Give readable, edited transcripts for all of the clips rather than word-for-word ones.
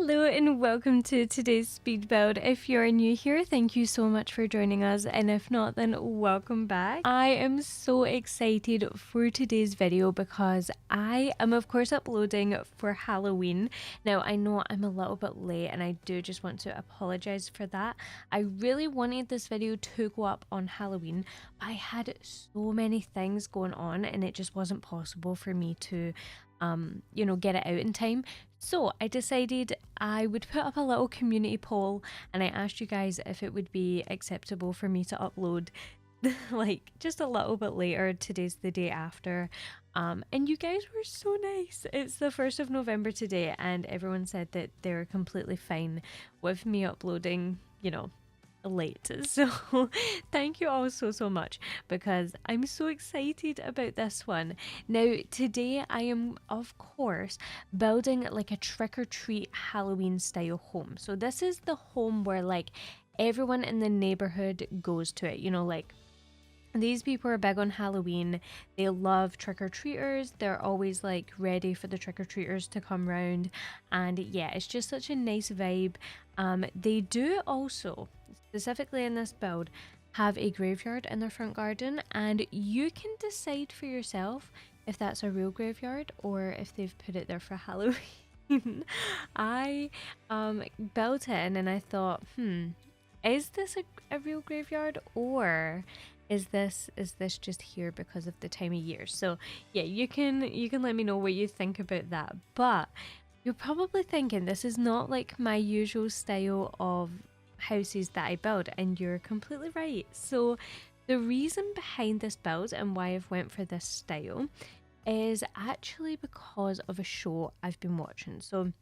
Hello and welcome to today's speed build. If you're new here, thank you so much for joining us, and if not, then welcome back. I am so excited for today's video because I am of course uploading for Halloween. Now I know I'm a little bit late and I do just want to apologize for that. I really wanted this video to go up on Halloween, but I had so many things going on and it just wasn't possible for me to get it out in time. So I decided I would put up a little community poll and I asked you guys if it would be acceptable for me to upload like just a little bit later. Today's the day after. And you guys were so nice. It's the 1st of November today and everyone said that they're completely fine with me uploading, late. So thank you all so much because I'm so excited about this one. Now today I am of course building like a trick-or-treat Halloween style home. So this is the home where like everyone in the neighborhood goes to it, like these people are big on Halloween. They love trick-or-treaters. They're always like ready for the trick-or-treaters to come round. And yeah, it's just such a nice vibe. They do also, specifically in this build, have a graveyard in their front garden. And you can decide for yourself if that's a real graveyard or if they've put it there for Halloween. I built it and I thought, is this a real graveyard or is this just here because of the time of year? So yeah, you can let me know what you think about that. But you're probably thinking this is not like my usual style of houses that I build, and you're completely right. So the reason behind this build and why I've went for this style is actually because of a show I've been watching. So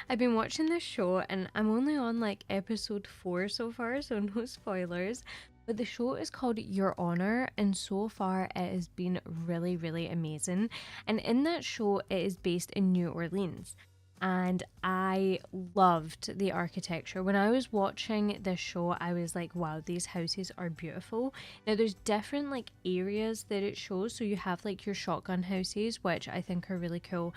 I've been watching this show and I'm only on like episode 4 so far, so no spoilers. But the show is called Your Honor, and so far it has been really amazing. And in that show, it is based in New Orleans. And I loved the architecture. When I was watching this show, I was like, wow, these houses are beautiful. Now there's different like areas that it shows. So you have like your shotgun houses, which I think are really cool.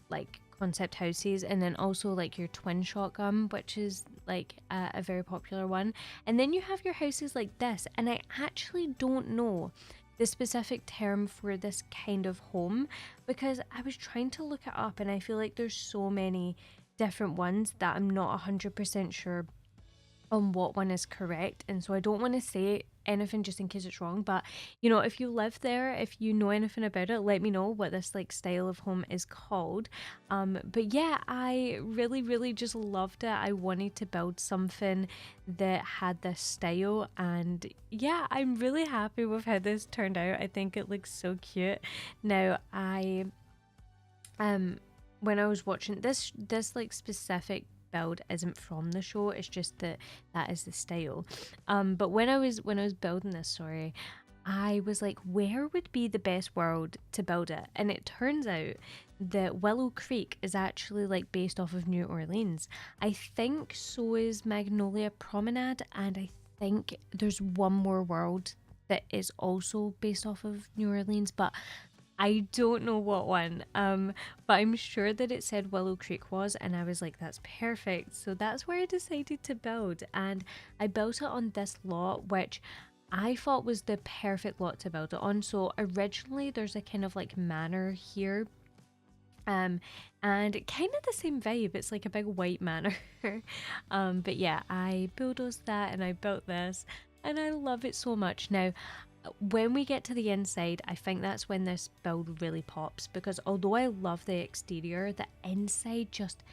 Like concept houses, and then also like your twin shotgun, which is like a very popular one, and then you have your houses like this, and I actually don't know the specific term for this kind of home because I was trying to look it up and I feel like there's so many different ones that I'm not 100% sure on what one is correct, and so I don't want to say anything just in case it's wrong. But if you live there, if you know anything about it, let me know what this like style of home is called. But yeah, I really just loved it. I wanted to build something that had this style, and yeah, I'm really happy with how this turned out. I think it looks so cute. Now when I was watching this like specific build isn't from the show, it's just that is the style. But when I was building this, sorry, I was like, where would be the best world to build it? And it turns out that Willow Creek is actually like based off of New Orleans. I think so is Magnolia Promenade, and I think there's one more world that is also based off of New Orleans, but I don't know what one, but I'm sure that it said Willow Creek was, and I was like, that's perfect. So that's where I decided to build, and I built it on this lot, which I thought was the perfect lot to build it on. So originally there's a kind of like manor here, and kind of the same vibe. It's like a big white manor. But yeah, I bulldozed that and I built this, and I love it so much. Now when we get to the inside, I think that's when this build really pops, because although I love the exterior, the inside just,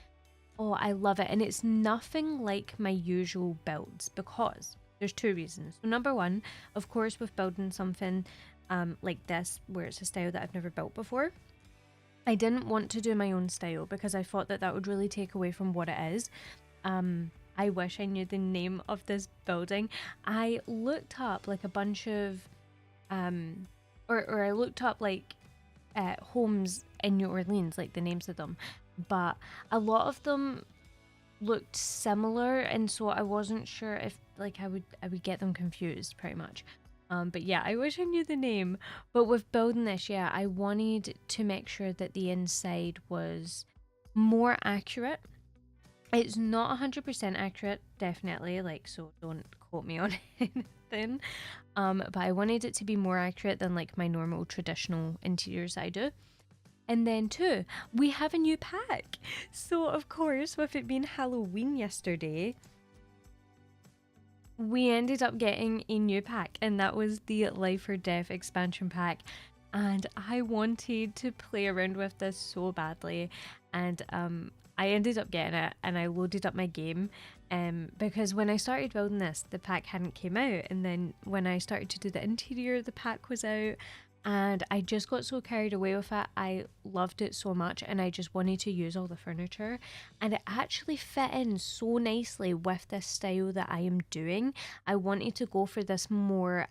oh, I love it. And it's nothing like my usual builds because there's 2 reasons. So number one, of course, with building something like this, where it's a style that I've never built before, I didn't want to do my own style because I thought that would really take away from what it is. I wish I knew the name of this building. I looked up like a bunch of or I looked up like homes in New Orleans, like the names of them, but a lot of them looked similar, and so I wasn't sure if like I would get them confused pretty much. But yeah, I wish I knew the name. But with building this, yeah, I wanted to make sure that the inside was more accurate It's not 100% accurate, definitely, like, so don't quote me on anything. But I wanted it to be more accurate than like my normal traditional interiors I do. And then too, we have a new pack. So of course, with it being Halloween yesterday, we ended up getting a new pack, and that was the Life or Death expansion pack. And I wanted to play around with this so badly, and I ended up getting it, and I loaded up my game, because when I started building this, the pack hadn't came out, and then when I started to do the interior, the pack was out, and I just got so carried away with it. I loved it so much, and I just wanted to use all the furniture, and it actually fit in so nicely with this style that I am doing. I wanted to go for this more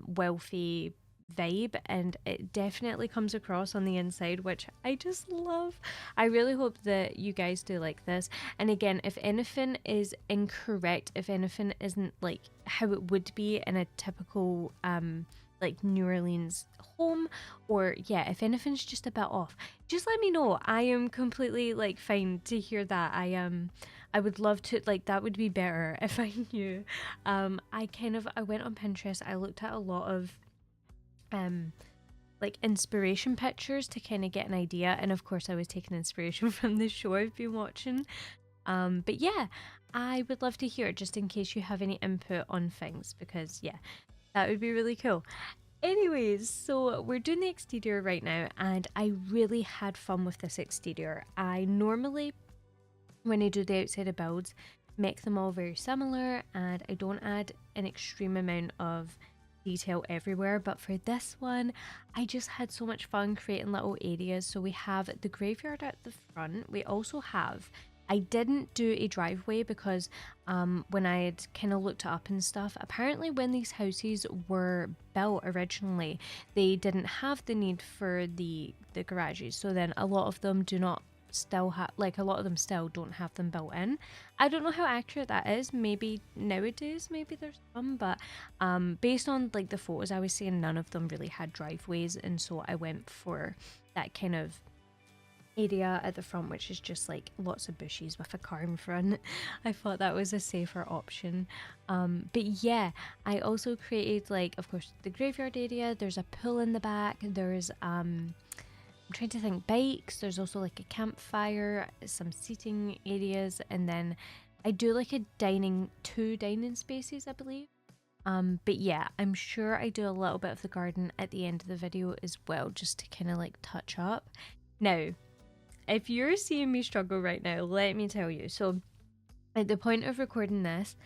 wealthy vibe, and it definitely comes across on the inside, which I just love. I really hope that you guys do like this. And again, if anything is incorrect, if anything isn't like how it would be in a typical like New Orleans home, or yeah, if anything's just a bit off, just let me know. I am completely like fine to hear that. I would love to, like, that would be better if I knew. I went on Pinterest, I looked at a lot of like inspiration pictures to kind of get an idea, and of course I was taking inspiration from the show I've been watching. But yeah, I would love to hear, just in case you have any input on things, because yeah, that would be really cool. Anyways, so we're doing the exterior right now, and I really had fun with this exterior. I normally, when I do the outside of builds, make them all very similar, and I don't add an extreme amount of detail everywhere, but for this one I just had so much fun creating little areas. So we have the graveyard at the front. We also have, I didn't do a driveway because when I had kind of looked it up and stuff, apparently when these houses were built originally, they didn't have the need for the garages, so then a lot of them do not still have, like, a lot of them still don't have them built in. I don't know how accurate that is. Maybe nowadays maybe there's some, but based on like the photos I was seeing, none of them really had driveways, and so I went for that kind of area at the front, which is just like lots of bushes with a car in front. I thought that was a safer option. But yeah, I also created, like, of course, the graveyard area. There's a pool in the back. There's I'm trying to think, bikes. There's also like a campfire, some seating areas, and then I do like two dining spaces, I believe. But yeah, I'm sure I do a little bit of the garden at the end of the video as well, just to kind of like touch up. Now, if you're seeing me struggle right now, let me tell you. So at the point of recording this,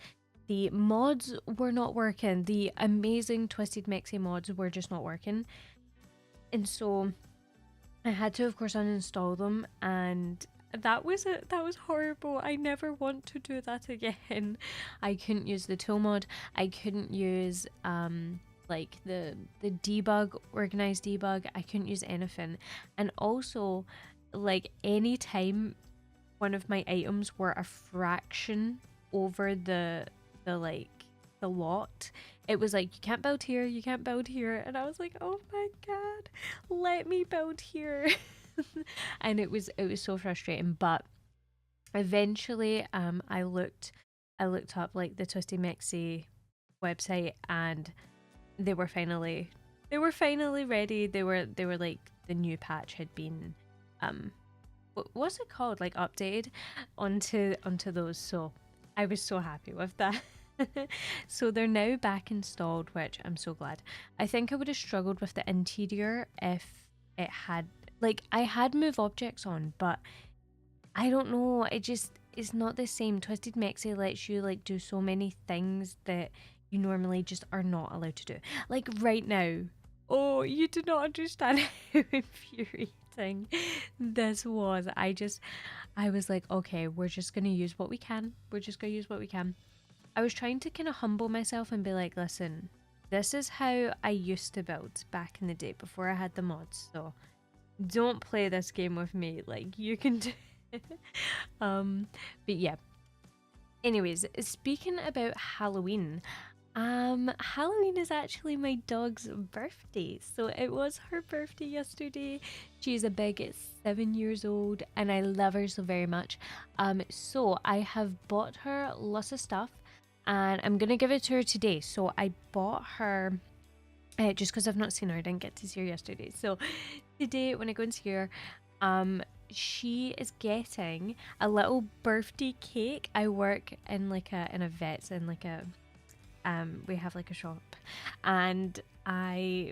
the mods were not working. The amazing Twisted Mixie mods were just not working. And so I had to, of course, uninstall them, and that was it. That was horrible. I never want to do that again. I couldn't use the tool mod. I couldn't use like the debug, organized debug. I couldn't use anything. And also, like, any time one of my items were a fraction over the lot, it was like, you can't build here, you can't build here, and I was like, oh my god, let me build here. And it was so frustrating. But eventually I looked up like the Twisty Mixie website, and they were finally ready. They were like, the new patch had been what's it called, like, updated onto those, so I was so happy with that. So they're now back installed, which I'm so glad. I think I would have struggled with the interior if it had, like, I had move objects on, but I don't know, it's not the same. Twisted Mixie lets you like do so many things that you normally just are not allowed to do. Like right now, oh, you do not understand how infuriating this was. I was like, okay, we're just gonna use what we can. I was trying to kind of humble myself and be like, listen, this is how I used to build back in the day before I had the mods, so don't play this game with me. Like, you can do but yeah. Anyways, speaking about Halloween, Halloween is actually my dog's birthday. So it was her birthday yesterday. She's a big 7 years old and I love her so very much. So I have bought her lots of stuff and I'm gonna give it to her today. So I bought her just because I've not seen her, I didn't get to see her yesterday. So today when I go and see her, she is getting a little birthday cake. I work in like a vet's in like a we have like a shop and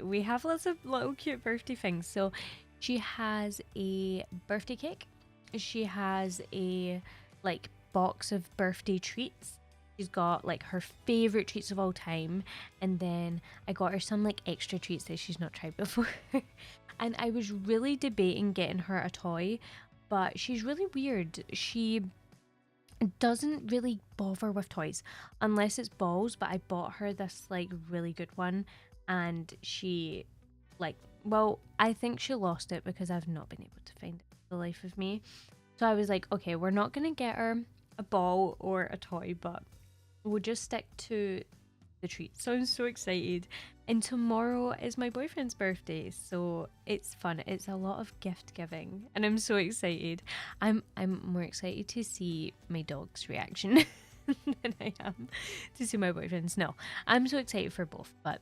we have lots of little cute birthday things. So she has a birthday cake, she has a like box of birthday treats, she's got like her favorite treats of all time, and then I got her some like extra treats that she's not tried before. And I was really debating getting her a toy, but she's really weird. She doesn't really bother with toys unless it's balls, but I bought her this like really good one and she like, well, I think she lost it because I've not been able to find it for the life of me. So I was like, okay, we're not gonna get her a ball or a toy, but we'll just stick to the treats. So I'm so excited. And tomorrow is my boyfriend's birthday, so it's fun. It's a lot of gift giving, and I'm so excited. I'm more excited to see my dog's reaction than I am to see my boyfriend's. No, I'm so excited for both, but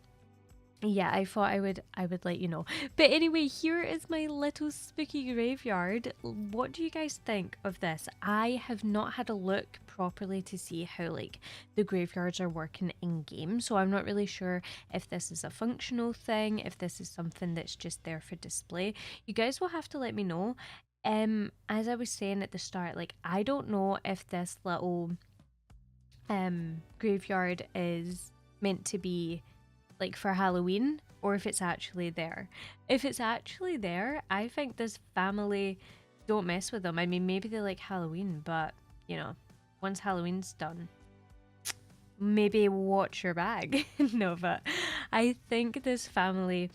yeah, I thought I would let you know. But anyway, here is my little spooky graveyard. What do you guys think of this? I have not had a look properly to see how like the graveyards are working in game, so I'm not really sure if this is a functional thing, if this is something that's just there for display. You guys will have to let me know. As I was saying at the start, like I don't know if this little graveyard is meant to be like for Halloween or if it's actually there. If it's actually there, I think this family, don't mess with them. I mean, maybe they like Halloween, but you know, once Halloween's done, maybe watch your bag. No, but I think this family,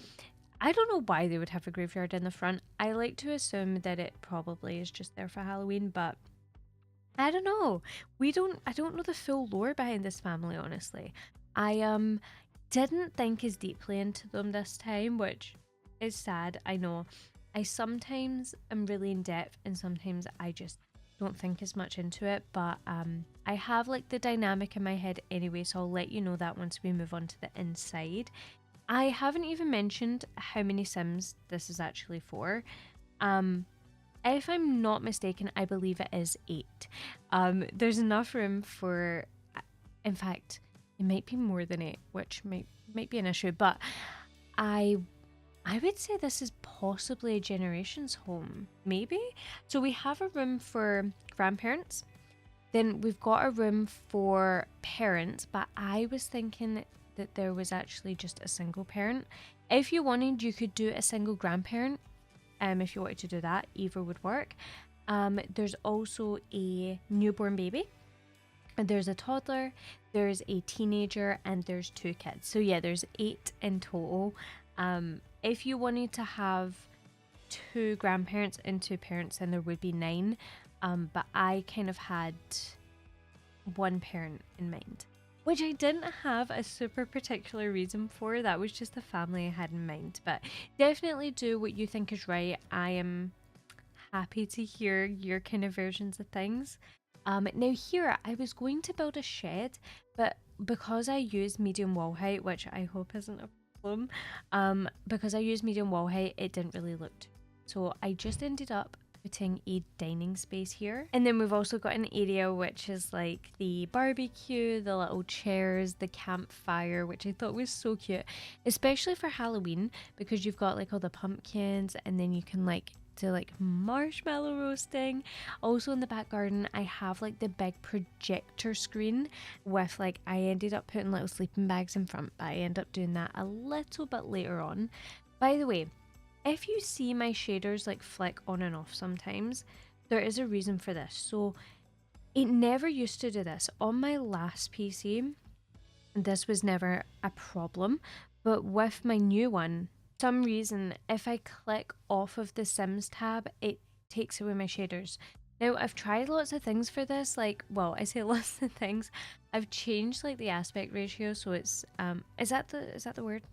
I don't know why they would have a graveyard in the front. I like to assume that it probably is just there for Halloween, but I don't know. I don't know the full lore behind this family, honestly. I didn't think as deeply into them this time, which is sad, I know. I sometimes am really in depth and sometimes I just don't think as much into it, but I have like the dynamic in my head anyway, so I'll let you know that once we move on to the inside. I haven't even mentioned how many Sims this is actually for. If I'm not mistaken, I believe it is 8. There's enough room for, in fact, it might be more than 8, which might be an issue, but I would say this is possibly a generations home, maybe. So we have a room for grandparents, then we've got a room for parents, but I was thinking that there was actually just a single parent. If you wanted, you could do a single grandparent. If you wanted to do that, either would work. There's also a newborn baby. There's a toddler, there's a teenager, and there's 2 kids. So yeah, there's 8 in total. If you wanted to have 2 grandparents and 2 parents, then there would be 9. But I kind of had 1 parent in mind, which I didn't have a super particular reason for. That was just the family I had in mind. But definitely do what you think is right. I am happy to hear your kind of versions of things. Now here, I was going to build a shed, but because I use medium wall height, which I hope isn't a problem, because I use medium wall height, it didn't really look too. So I just ended up putting a dining space here. And then we've also got an area which is like the barbecue, the little chairs, the campfire, which I thought was so cute, especially for Halloween, because you've got like all the pumpkins and then you can like do like marshmallow roasting. Also in the back garden I have like the big projector screen with like, I ended up putting little sleeping bags in front, but I end up doing that a little bit later on. By the way, if you see my shaders like flick on and off sometimes, there is a reason for this. So it never used to do this on my last PC. This was never a problem, but with my new one, some reason if I click off of the Sims tab, it takes away my shaders. Now, I've tried lots of things for this, like, well, I say lots of things. I've changed like the aspect ratio, so it's is that the word?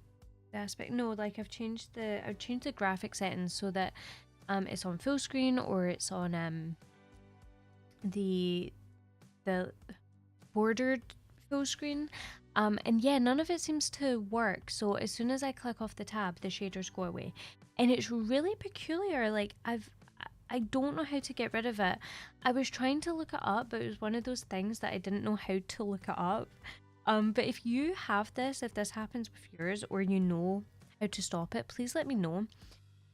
The aspect? No, like I've changed the graphic settings so that it's on full screen or it's on the bordered full screen. And yeah, none of it seems to work. So as soon as I click off the tab, the shaders go away. And it's really peculiar. Like I don't know how to get rid of it. I was trying to look it up, but it was one of those things that I didn't know how to look it up. But if you have this, if this happens with yours, or you know how to stop it, please let me know.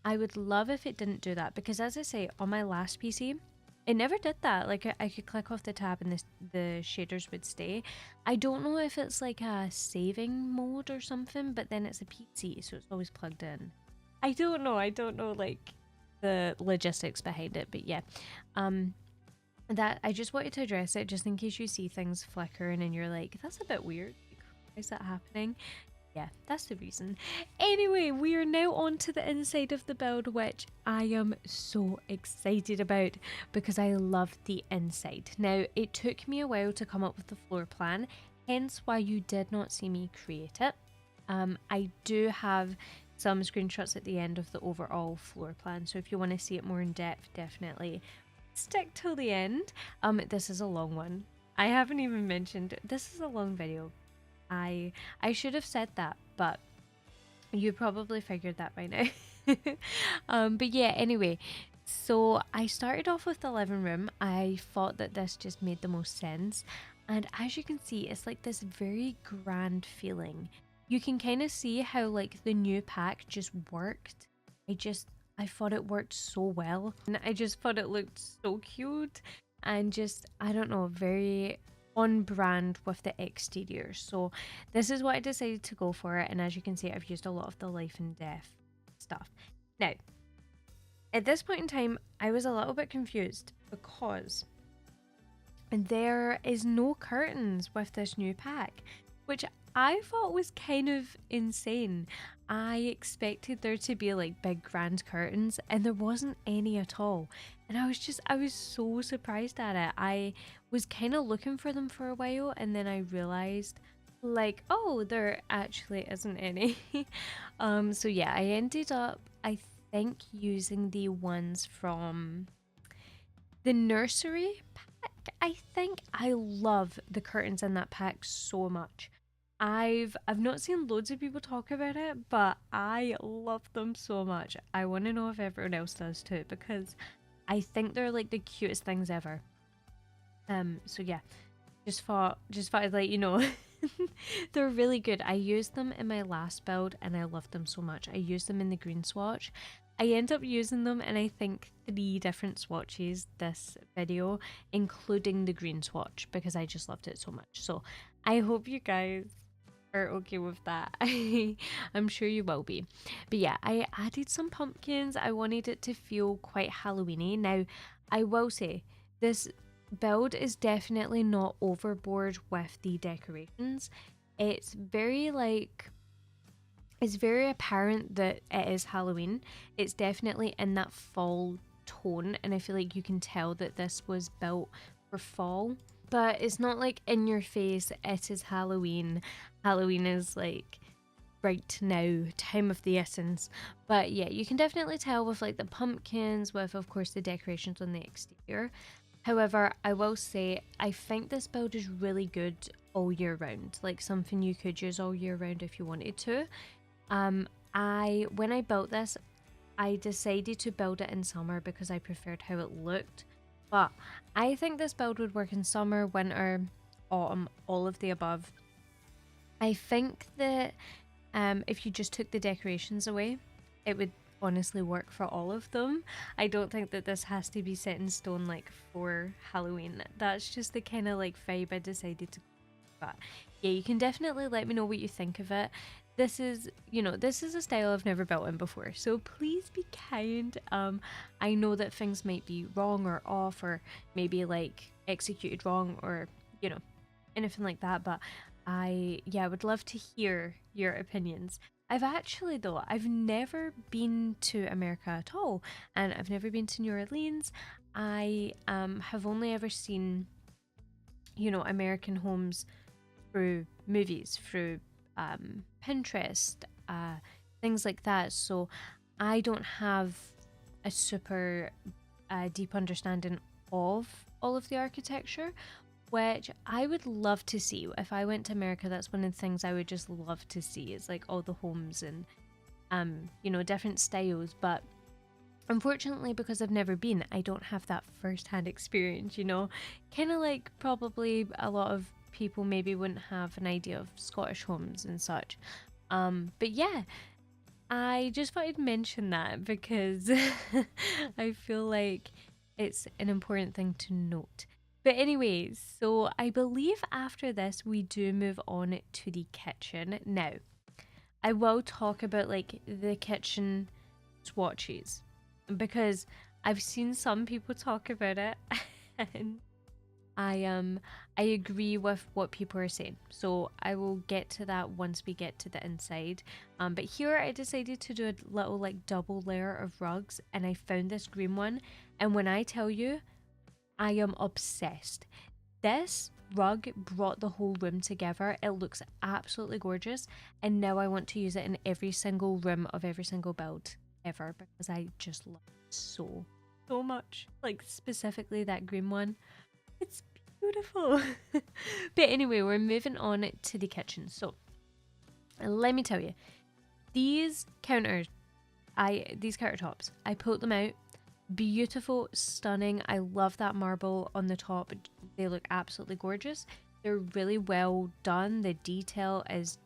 I would love if it didn't do that, because as I say, on my last PC, it never did that. Like I could click off the tab and the shaders would stay. I don't know if it's like a saving mode or something, but then it's a PC, so it's always plugged in. I don't know like the logistics behind it, but yeah. That I just wanted to address it just in case you see things flickering and you're like, that's a bit weird. Like, why is that happening? Yeah, that's the reason. Anyway, we are now on to the inside of the build, which I am so excited about because I love the inside. Now, it took me a while to come up with the floor plan, hence why you did not see me create it. I do have some screenshots at the end of the overall floor plan, so if you want to see it more in depth, definitely stick till the end. This is a long one. I haven't even mentioned this is a long video. I should have said that, but you probably figured that by now. But yeah, anyway, so I started off with the living room. I thought that this just made the most sense, and as you can see, it's like this very grand feeling. You can kind of see how like the new pack just worked. I thought it worked so well, and I just thought it looked so cute and just, I don't know, very on brand with the exterior. So this is what I decided to go for, and as you can see, I've used a lot of the life and death stuff. Now, at this point in time, I was a little bit confused because there is no curtains with this new pack, which I thought was kind of insane. I expected there to be like big grand curtains, and there wasn't any at all. And I was so surprised at it. I was kind of looking for them for a while, and then I realized like, oh, there actually isn't any. So yeah, I ended up, I think, using the ones from the nursery pack. I think I love the curtains in that pack so much. I've not seen loads of people talk about it, but I love them so much. I want to know if everyone else does too, because I think they're like the cutest things ever. So yeah, just thought I'd let you know. They're really good. I used them in my last build and I loved them so much. I used them in the green swatch. I end up using them in I think 3 different swatches this video, including the green swatch, because I just loved it so much. So I hope you guys are okay with that. I'm sure you will be. But yeah, I added some pumpkins. I wanted it to feel quite Halloweeny. Now, I will say, this build is definitely not overboard with the decorations. It's very apparent that it is Halloween. It's definitely in that fall tone, and I feel like you can tell that this was built for fall. But it's not like in your face, it is Halloween. Halloween is like right now, time of the essence. But yeah, you can definitely tell with like the pumpkins, with of course the decorations on the exterior. However, I will say, I think this build is really good all year round. Like something you could use all year round if you wanted to. When I built this, I decided to build it in summer because I preferred how it looked. But I think this build would work in summer, winter, autumn, all of the above. I think that if you just took the decorations away, it would honestly work for all of them. I don't think that this has to be set in stone like for Halloween. That's just the kind of like vibe I decided to go. But yeah, you can definitely let me know what you think of it. This is, you know, this is a style I've never built in before, so please be kind. I know that things might be wrong or off, or maybe like executed wrong, or you know, anything like that, but I would love to hear your opinions. I've never been to America at all, and I've never been to New Orleans. I have only ever seen, you know, American homes through movies, through Pinterest, things like that. So I don't have a super deep understanding of all of the architecture, which I would love to see. If I went to America, that's one of the things I would just love to see, is like all the homes and you know, different styles. But unfortunately, because I've never been, I don't have that first-hand experience, you know. Kind of like probably a lot of people maybe wouldn't have an idea of Scottish homes and such. But yeah, I just thought I'd mention that because I feel like it's an important thing to note. But anyways, so I believe after this we do move on to the kitchen. Now, I will talk about like the kitchen swatches because I've seen some people talk about it and I agree with what people are saying. So I will get to that once we get to the inside. But here I decided to do a little like double layer of rugs, and I found this green one, and when I tell you, I am obsessed. This rug brought the whole room together. It looks absolutely gorgeous, and now I want to use it in every single room of every single build ever because I just love it so much. Like specifically that green one. It's beautiful. But anyway, we're moving on to the kitchen. So let me tell you, these countertops, I pulled them out. Beautiful, stunning. I love that marble on the top. They look absolutely gorgeous. They're really well done. The detail is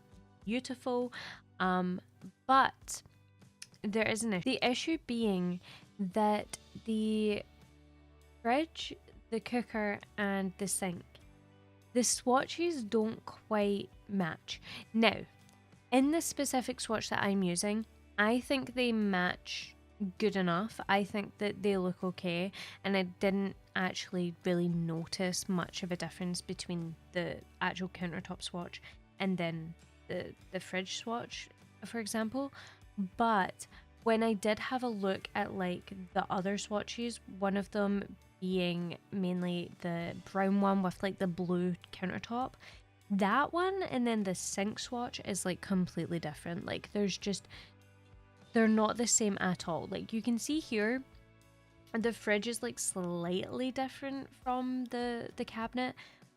beautiful. But there is an issue. The issue being that the fridge, the cooker and the sink, the swatches don't quite match. Now, in the specific swatch that I'm using, I think they match good enough. I think that they look okay, and I didn't actually really notice much of a difference between the actual countertop swatch and then the fridge swatch, for example. But when I did have a look at like the other swatches, one of them being mainly the brown one with like the blue countertop, that one and then the sink swatch is like completely different. Like they're not the same at all. Like you can see here the fridge is like slightly different from the cabinet,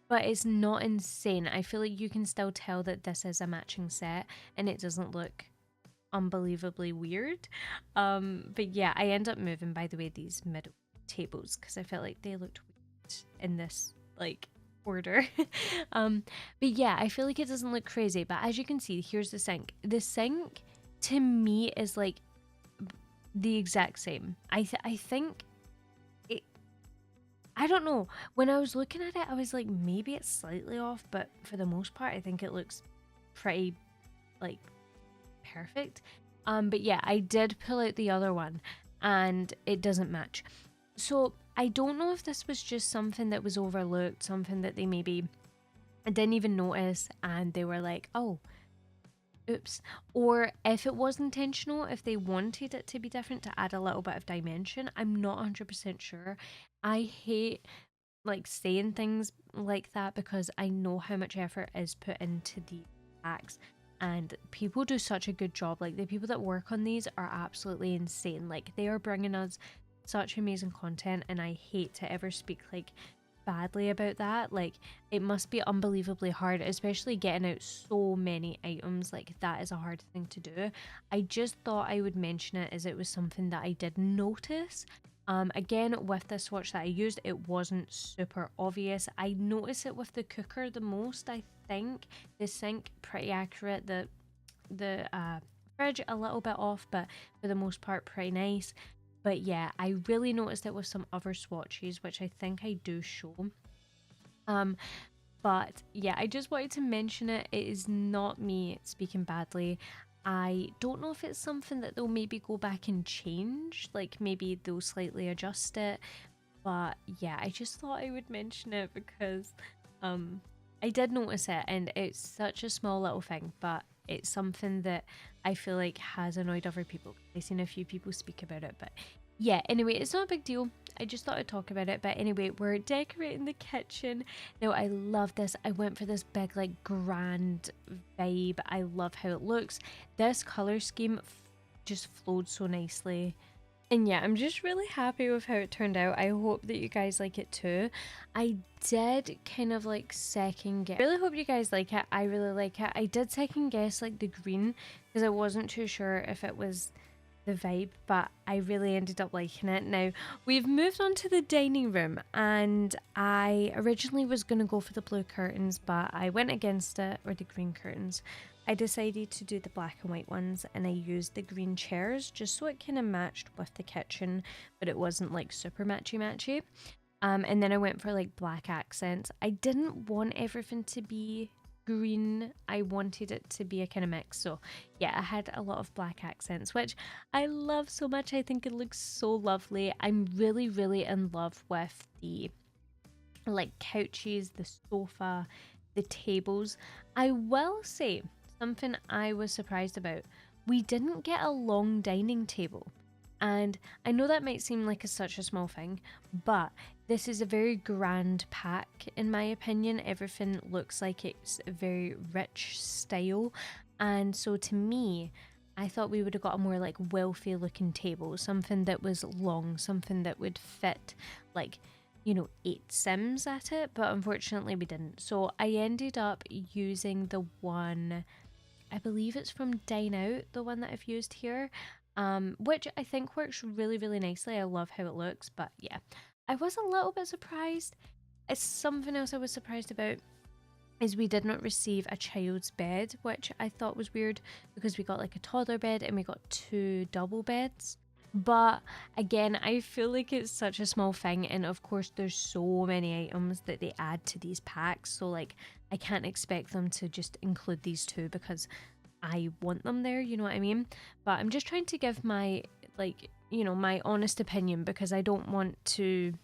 but it's not insane. I feel like you can still tell that this is a matching set and it doesn't look unbelievably weird. But yeah, I end up moving, by the way, these middle tables because I felt like they looked weird in this like order. But yeah, I feel like it doesn't look crazy, but as you can see, here's the sink. The sink to me is like the exact same. I think it, I don't know, when I was looking at it I was like maybe it's slightly off, but for the most part I think it looks pretty like perfect. But yeah, I did pull out the other one and it doesn't match. So I don't know if this was just something that was overlooked, something that they maybe didn't even notice and they were like, oh, oops. Or if it was intentional, if they wanted it to be different to add a little bit of dimension. I'm not 100% sure. I hate like saying things like that because I know how much effort is put into the packs. And people do such a good job. Like the people that work on these are absolutely insane. Like they are bringing us such amazing content, and I hate to ever speak like badly about that. Like it must be unbelievably hard, especially getting out so many items. Like that is a hard thing to do. I just thought I would mention it as it was something that I did notice. Again, with this swatch that I used, it wasn't super obvious. I noticed it with the cooker the most, I think. The sink, pretty accurate. The fridge, a little bit off, but for the most part, pretty nice. But yeah, I really noticed it with some other swatches, which I think I do show. But yeah, I just wanted to mention it. It is not me speaking badly. I don't know if it's something that they'll maybe go back and change, like maybe they'll slightly adjust it. But yeah, I just thought I would mention it because I did notice it, and it's such a small little thing, but it's something that I feel like has annoyed other people. I've seen a few people speak about it, but yeah, anyway, it's not a big deal. I just thought I'd talk about it. But anyway, we're decorating the kitchen. Now, I love this. I went for this big, like, grand vibe. I love how it looks. This color scheme just flowed so nicely. And yeah, I'm just really happy with how it turned out. I hope that you guys like it too. I did kind of like second guess. I really hope you guys like it. I really like it. I did second guess like the green because I wasn't too sure if it was the vibe, but I really ended up liking it. Now, we've moved on to the dining room, and I originally was going to go for the blue curtains, but I went against it, or the green curtains. I decided to do the black and white ones, and I used the green chairs just so it kind of matched with the kitchen, but it wasn't like super matchy. And then I went for like black accents. I didn't want everything to be green. I wanted it to be a kind of mix. So yeah, I had a lot of black accents, which I love so much. I think it looks so lovely. I'm really in love with the like couches, the sofa, the tables. I will say something I was surprised about. We didn't get a long dining table. And I know that might seem like such a small thing, but this is a very grand pack in my opinion. Everything looks like it's a very rich style. And so to me, I thought we would have got a more like wealthy looking table, something that was long, something that would fit like, you know, 8 Sims at it, but unfortunately we didn't. So I ended up using the one, I believe it's from Dine Out, the one that I've used here, which I think works really nicely. I love how it looks, but yeah, I was a little bit surprised. It's something else I was surprised about is we did not receive a child's bed, which I thought was weird because we got like a toddler bed and we got 2 double beds. But again, I feel like it's such a small thing, and of course there's so many items that they add to these packs, so like I can't expect them to just include these 2 because I want them there, you know what I mean? But I'm just trying to give my, like, you know, my honest opinion, because I don't want to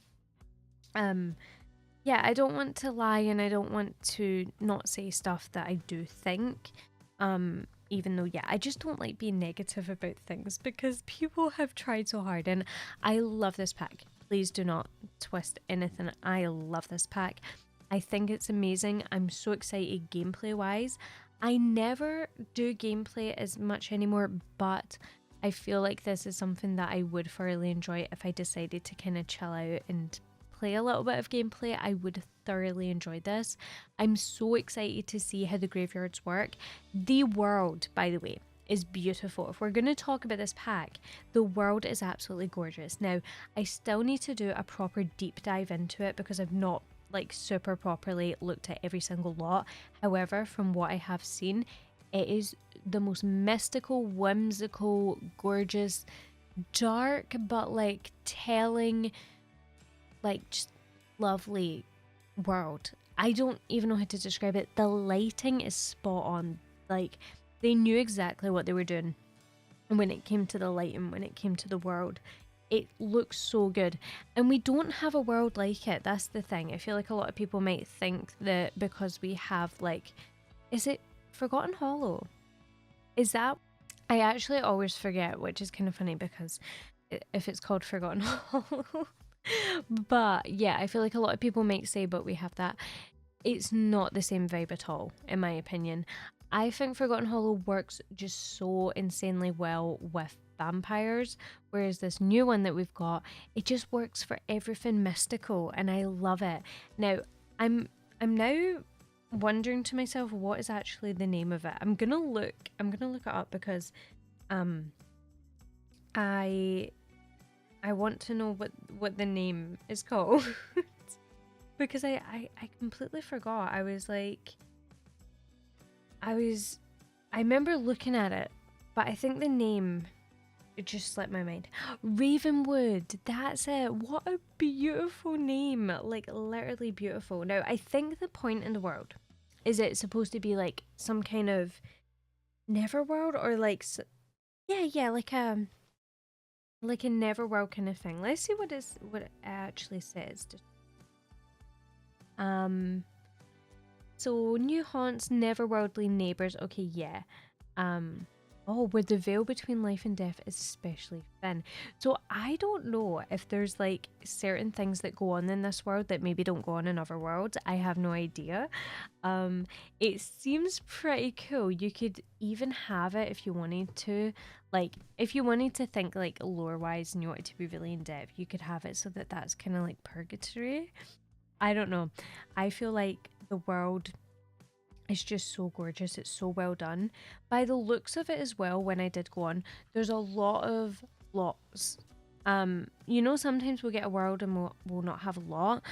yeah, I don't want to lie, and I don't want to not say stuff that I do think. Even though, yeah, I just don't like being negative about things because people have tried so hard, and I love this pack. Please do not twist anything. I love this pack. I think it's amazing. I'm so excited gameplay wise. I never do gameplay as much anymore, but I feel like this is something that I would thoroughly enjoy if I decided to kind of chill out and play a little bit of gameplay. I would thoroughly enjoy this. I'm so excited to see how the graveyards work. The world, by the way, is beautiful. If we're going to talk about this pack, the world is absolutely gorgeous. Now, I still need to do a proper deep dive into it because I've not like super properly looked at every single lot. However, from what I have seen, it is the most mystical, whimsical, gorgeous, dark, but like telling, like just lovely world. I don't even know how to describe it. The lighting is spot on. Like they knew exactly what they were doing when it came to the lighting, when it came to the world. It looks so good, and we don't have a world like it. That's the thing. I feel like a lot of people might think that because we have like, is it Forgotten Hollow? Is that? I actually always forget, which is kind of funny because if it's called Forgotten Hollow. But yeah, I feel like a lot of people might say, but we have that. It's not the same vibe at all, in my opinion. I think Forgotten Hollow works just so insanely well with vampires, whereas this new one that we've got, it just works for everything mystical, and I love it. Now, I'm now wondering to myself, what is actually the name of it? I'm gonna look it up because I want to know what the name is called. Because I completely forgot. I remember looking at it, but I think the name, it just slipped my mind. Ravenwood, that's it. What a beautiful name. Like literally beautiful. Now, I think the point in the world is it's supposed to be like some kind of Neverworld, or like yeah, like a Neverworld kind of thing. Let's see what it actually says. So new haunts, neverworldly neighbors. Okay, yeah. Oh, where the veil between life and death is especially thin. So I don't know if there's like certain things that go on in this world that maybe don't go on in other worlds. I have no idea. Um, it seems pretty cool. You could even have it if you wanted to. Like, if you wanted to think like lore wise and you wanted to be really in depth, you could have it so that that's kind of like purgatory. I don't know. I feel like the world is just so gorgeous. It's so well done. By the looks of it as well, when I did go on, there's a lot of lots. You know, sometimes we'll get a world and we'll not have a lot.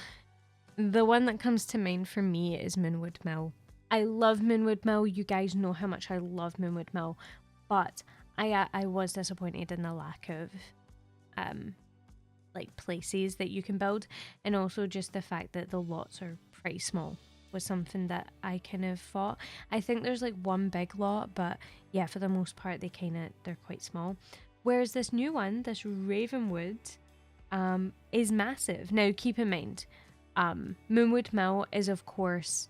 The one that comes to mind for me is Moonwood Mill. I love Moonwood Mill. You guys know how much I love Moonwood Mill, but I was disappointed in the lack of like places that you can build, and also just the fact that the lots are pretty small was something that I kind of thought. I think there's like one big lot, but yeah, for the most part they're quite small. Whereas this new one, this Ravenwood, is massive. Now keep in mind, Moonwood Mill is of course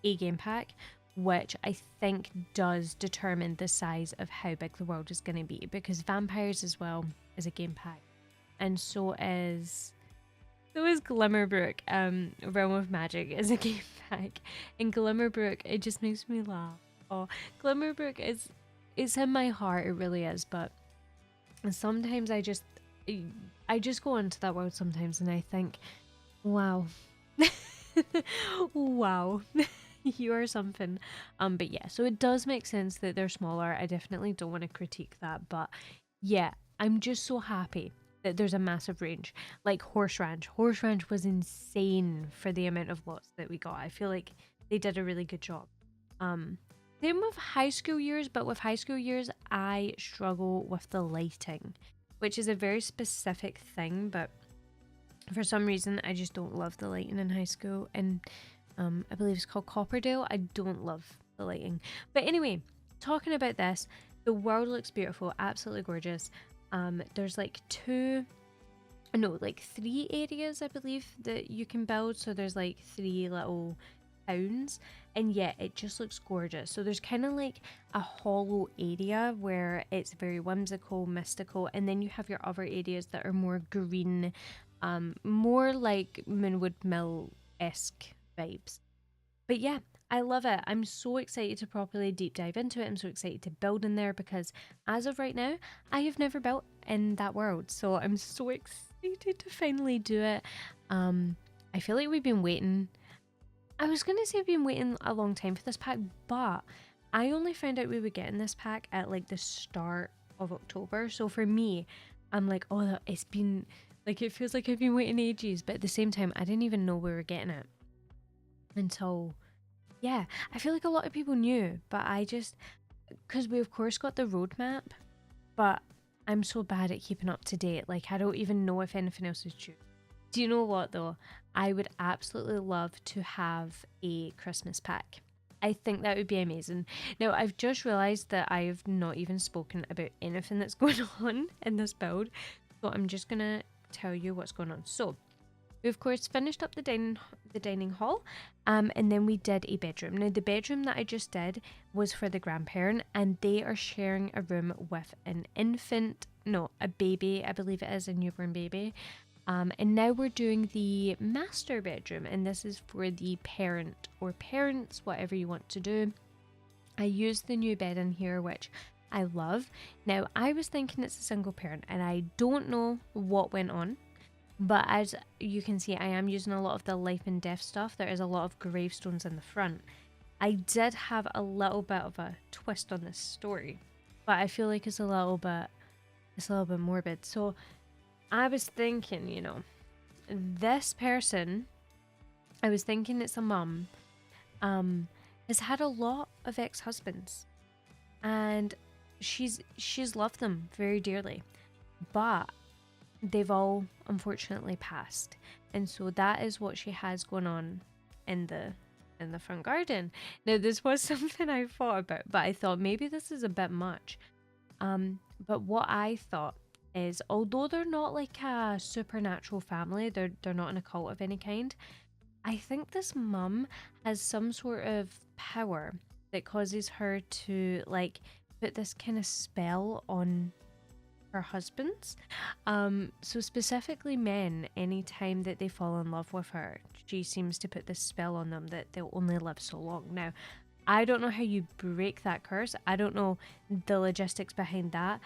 a game pack, which I think does determine the size of how big the world is going to be, because vampires as well is a game pack, and so is Glimmerbrook. Realm of Magic is a game pack, and Glimmerbrook, it just makes me laugh. Oh, Glimmerbrook it's in my heart, it really is, but sometimes I just go into that world sometimes and I think, wow. Wow. You are something. But yeah, so it does make sense that they're smaller. I definitely don't want to critique that, but yeah, I'm just so happy that there's a massive range. Like Horse Ranch. Horse Ranch was insane for the amount of lots that we got. I feel like they did a really good job. Same with High School Years, but with High School Years, I struggle with the lighting, which is a very specific thing, but for some reason, I just don't love the lighting in high school, and I believe it's called Copperdale. I don't love the lighting. But anyway, talking about this, the world looks beautiful, absolutely gorgeous. There's like three areas, I believe, that you can build. So there's like 3 little towns, and yeah, it just looks gorgeous. So there's kind of like a hollow area where it's very whimsical, mystical, and then you have your other areas that are more green, more like Moonwood Mill-esque vibes. But yeah, I love it. I'm so excited to properly deep dive into it. I'm so excited to build in there, because as of right now, I have never built in that world. So I'm so excited to finally do it. I feel like we've been waiting. I was going to say we've been waiting a long time for this pack, but I only found out we were getting this pack at like the start of October. So for me, I'm like, oh, it's been like, it feels like I've been waiting ages, but at the same time, I didn't even know we were getting it until, yeah, I feel like a lot of people knew, but I just, because we of course got the roadmap, but I'm so bad at keeping up to date. Like, I don't even know if anything else is due. Do you know what though? I would absolutely love to have a Christmas pack. I think that would be amazing. Now, I've just realised that I've not even spoken about anything that's going on in this build, so I'm just gonna tell you what's going on. So we of course finished up the dining hall, and then we did a bedroom. Now the bedroom that I just did was for the grandparent, and they are sharing a room with an a baby, I believe it is, a newborn baby. And now we're doing the master bedroom, and this is for the parent or parents, whatever you want to do. I used the new bed in here, which I love. Now, I was thinking it's a single parent, and I don't know what went on, but as you can see, I am using a lot of the life and death stuff. There is a lot of gravestones in the front. I did have a little bit of a twist on this story, but I feel like it's a little bit morbid. So I was thinking, this person, I was thinking it's a mum, has had a lot of ex-husbands, and she's loved them very dearly, but they've all unfortunately passed, and so that is what she has going on in the front garden. Now, this was something I thought about, but I thought maybe this is a bit much. But what I thought is, although they're not like a supernatural family, they're not in a cult of any kind, I think this mum has some sort of power that causes her to like put this kind of spell on her husbands. So specifically men, anytime that they fall in love with her, she seems to put this spell on them that they'll only live so long. Now, I don't know how you break that curse. I don't know the logistics behind that.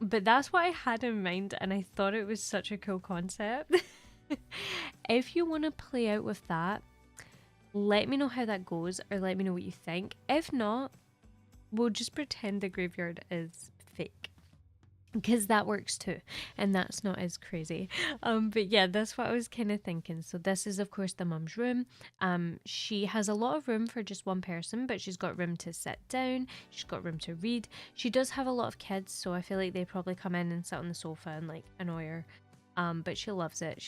But that's what I had in mind, and I thought it was such a cool concept. If you want to play out with that, let me know how that goes, or let me know what you think. If not, we'll just pretend the graveyard is fake, because that works too, and that's not as crazy. But yeah, that's what I was kind of thinking. So this is of course the mum's room. She has a lot of room for just one person, but she's got room to sit down, she's got room to read. She does have a lot of kids, so I feel like they probably come in and sit on the sofa and like annoy her. But she loves it.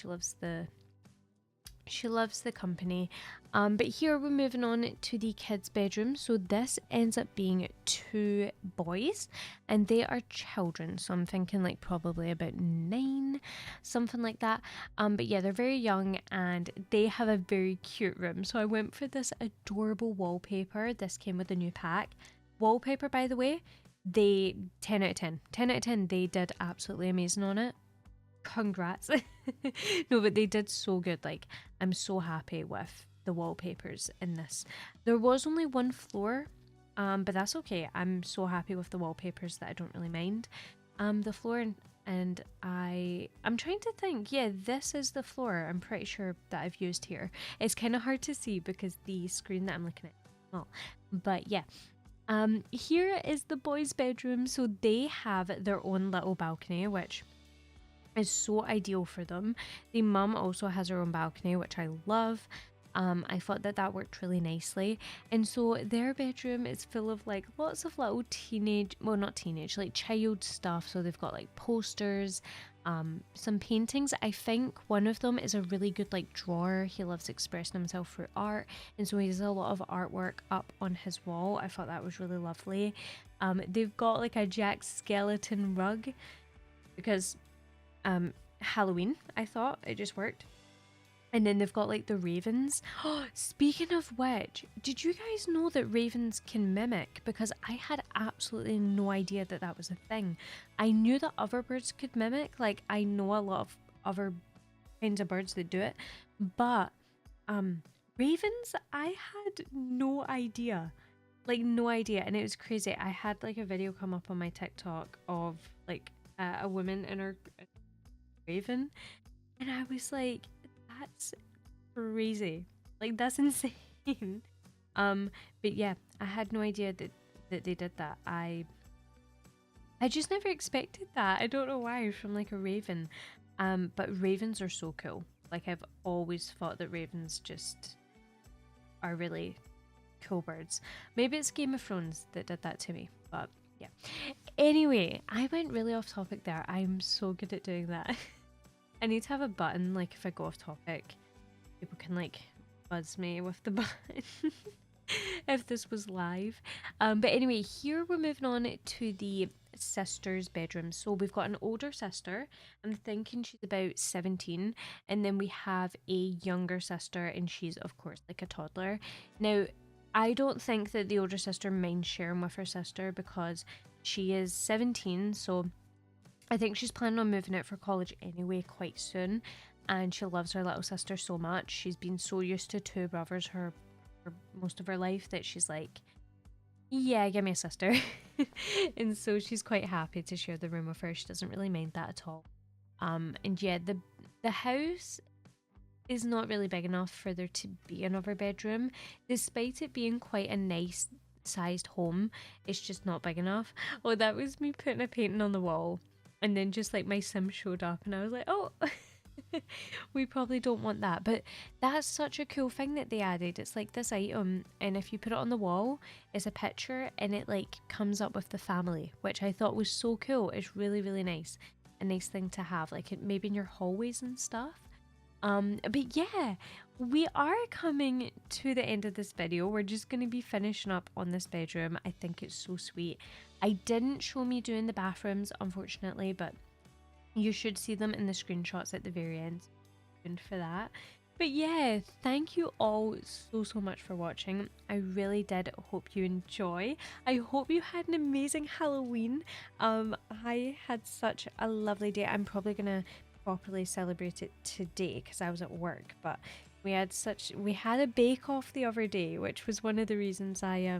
She loves the company. But here we're moving on to the kids' bedroom. So this ends up being 2 boys, and they are children. So I'm thinking like probably about 9, something like that. But yeah, they're very young and they have a very cute room. So I went for this adorable wallpaper. This came with a new pack. Wallpaper, by the way, they 10 out of 10. 10 out of 10. They did absolutely amazing on it. Congrats. No, but they did so good. Like, I'm so happy with the wallpapers in this. There was only 1 floor, but that's okay. I'm so happy with the wallpapers that I don't really mind the floor. And I'm trying to think. Yeah, this is the floor. I'm pretty sure that I've used here. It's kind of hard to see because the screen that I'm looking at is small. But yeah. Here is the boys' bedroom. So they have their own little balcony, which is so ideal for them. The mum also has her own balcony, which I love. I thought that worked really nicely. And so their bedroom is full of like lots of little like child stuff. So they've got like posters, some paintings. I think one of them is a really good like drawer. He loves expressing himself through art, and so he has a lot of artwork up on his wall. I thought that was really lovely. They've got like a Jack Skeleton rug because Halloween, I thought it just worked. And then they've got like the ravens. Speaking of which, did you guys know that ravens can mimic? Because I had absolutely no idea that that was a thing. I knew that other birds could mimic. Like, I know a lot of other kinds of birds that do it, but ravens, I had no idea. Like, no idea. And it was crazy. I had like a video come up on my TikTok of like a woman in her raven, and I was like, that's crazy. Like, that's insane. But yeah, I had no idea that they did that. I just never expected that. I don't know why, from like a raven. But ravens are so cool. Like, I've always thought that ravens just are really cool birds. Maybe it's Game of Thrones that did that to me, but yeah. Anyway, I went really off topic there. I'm so good at doing that. I need to have a button, like if I go off topic, people can like buzz me with the button if this was live. But anyway, here we're moving on to the sister's bedroom. So we've got an older sister. I'm thinking she's about 17, and then we have a younger sister, and she's of course like a toddler. Now, I don't think that the older sister minds sharing with her sister because she is 17, so I think she's planning on moving out for college anyway quite soon, and she loves her little sister so much. She's been so used to 2 brothers for most of her life that she's like, yeah, give me a sister. And so she's quite happy to share the room with her. She doesn't really mind that at all. And yeah, the house is not really big enough for there to be another bedroom, despite it being quite a nice sized home. It's just not big enough. Oh, that was me putting a painting on the wall, and then just like my sim showed up, and I was like, oh, we probably don't want that. But that's such a cool thing that they added. It's like this item, and if you put it on the wall, it's a picture, and it like comes up with the family, which I thought was so cool. It's really, really nice. A nice thing to have, like maybe in your hallways and stuff. But yeah, we are coming to the end of this video. We're just going to be finishing up on this bedroom. I think it's so sweet. I didn't show me doing the bathrooms, unfortunately, but you should see them in the screenshots at the very end. And for that. But yeah, thank you all so much for watching. I really did hope you enjoy. I hope you had an amazing Halloween. I had such a lovely day. I'm probably gonna properly celebrate it today because I was at work, but we had a bake off the other day, which was one of the reasons I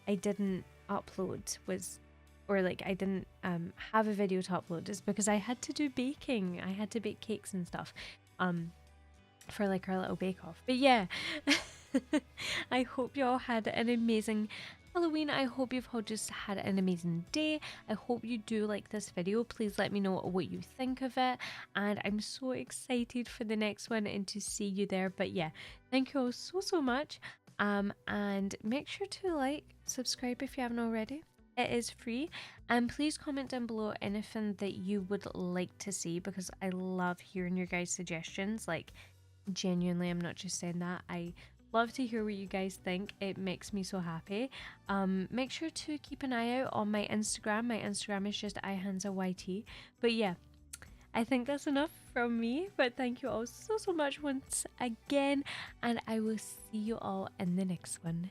didn't upload, was or like I didn't have a video to upload, is because I had to do baking. I had to bake cakes and stuff. For like our little bake off. But yeah, I hope you all had an amazing Halloween. I hope you've all just had an amazing day. I hope you do like this video. Please let me know what you think of it, and I'm so excited for the next one and to see you there. But yeah, thank you all so much, and make sure to like, subscribe if you haven't already. It is free, and please comment down below anything that you would like to see, because I love hearing your guys' suggestions. Like, genuinely, I'm not just saying that. I love to hear what you guys think. It makes me so happy. Make sure to keep an eye out on my Instagram. My Instagram is just iHanza YT. But yeah, I think that's enough from me. But thank you all so much once again, and I will see you all in the next one.